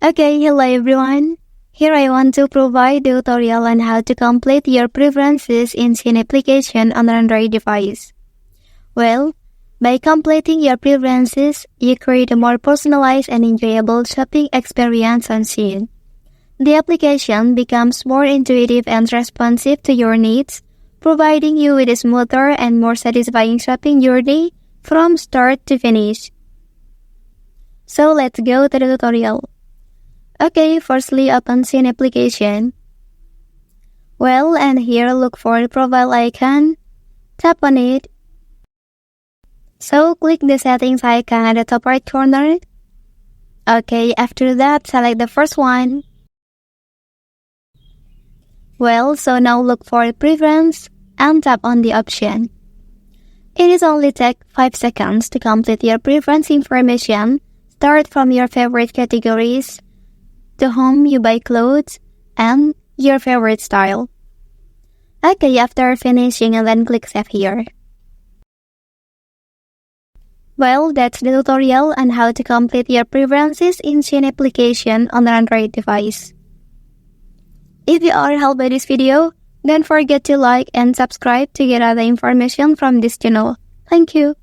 Okay, hello everyone. Here I want to provide a tutorial on how to complete your preferences in Shein application on an Android device. Well, by completing your preferences, you create a more personalized and enjoyable shopping experience on Shein. The application becomes more intuitive and responsive to your needs, providing you with a smoother and more satisfying shopping journey from start to finish. So let's go to the tutorial. Okay, firstly open Shein application. Well, and here look for the profile icon. Tap on it. So click the settings icon at the top right corner. Okay, after that select the first one. Well, so now look for the preference and tap on the option. It is only take 5 seconds to complete your preference information. Start from your favorite categories, to whom you buy clothes, and your favorite style. Okay, after finishing, and then click Save here. Well, that's the tutorial on how to complete your preferences in Shein application on an Android device. If you are helped by this video, don't forget to like and subscribe to get other information from this channel. Thank you.